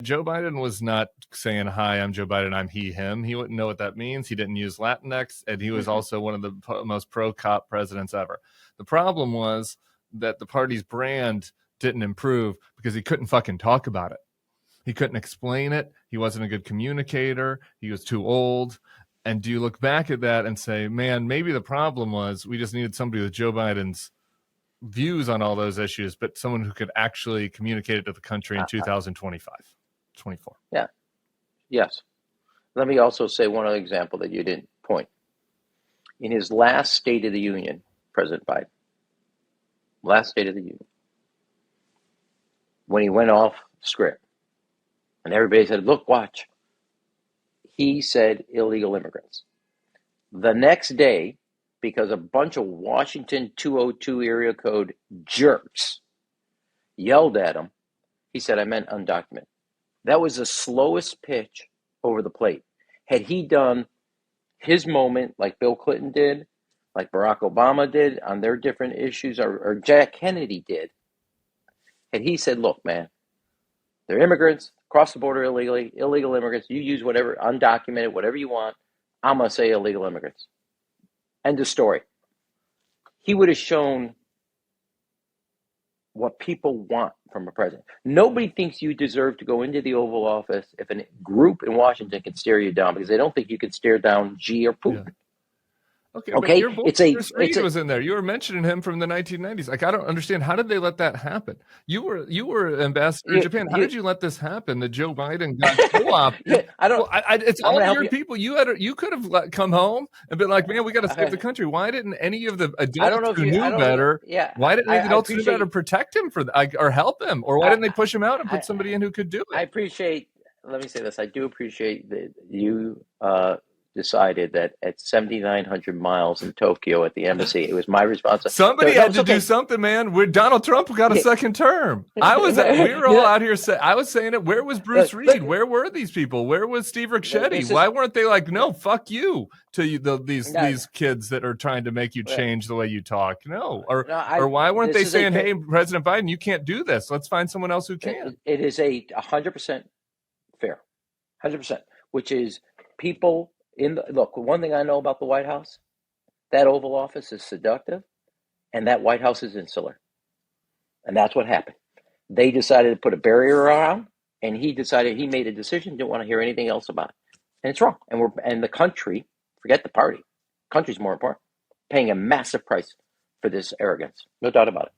Joe Biden was not saying, "Hi, I'm Joe Biden, I'm he, him." He wouldn't know what that means. He didn't use Latinx, and he was also one of the most pro-cop presidents ever. The problem was that the party's brand didn't improve because he couldn't fucking talk about it. He couldn't explain it. He wasn't a good communicator. He was too old. And do you look back at that and say, man, maybe the problem was we just needed somebody with Joe Biden's views on all those issues, but someone who could actually communicate it to the country in 2025, 24. Yeah. Yes. Let me also say one other example that you didn't point. In his last State of the Union, President Biden, last State of the Union, when he went off script, and everybody said, look, watch, he said illegal immigrants. The next day, because a bunch of Washington 202 area code jerks yelled at him, he said, I meant undocumented. That was the slowest pitch over the plate. Had he done his moment like Bill Clinton did, like Barack Obama did on their different issues, or Jack Kennedy did, had he said, look, man, they're immigrants, cross the border illegally, illegal immigrants, you use whatever, undocumented, whatever you want, I'm going to say illegal immigrants. End of story. He would have shown what people want from a president. Nobody thinks you deserve to go into the Oval Office if a group in Washington can stare you down, because they don't think you can stare down Xi or Putin. Yeah. Okay, but your boy Bruce Reed was in there. You were mentioning him from the 1990s. Like, I don't understand. How did they let that happen? You were ambassador in Japan. How did you let this happen? That Joe Biden got co-opted? I don't. Well, it's all your people. You could have come home and been like, man, we got to save the country. Why didn't any of the adults who knew better? Yeah. Why didn't the adults who knew better protect him or help him? Or why didn't they push him out and put somebody in who could do it? Let me say this. I do appreciate that you decided that at 7,900 miles in Tokyo at the embassy, it was my responsibility. Somebody had to do something, man. Donald Trump got a second term. We were all out here I was saying it. Where was Bruce Reed? Where were these people? Where was Steve Ricchetti? Why weren't they like, no, fuck you to these kids that are trying to make you change the way you talk? No. Or why weren't they saying, hey, President Biden, you can't do this. Let's find someone else who can. It is 100% fair. 100%, which is people look, one thing I know about the White House, that Oval Office is seductive, and that White House is insular. And that's what happened. They decided to put a barrier around, and he made a decision, didn't want to hear anything else about it. And it's wrong. And the country, forget the party, country's more important, paying a massive price for this arrogance. No doubt about it.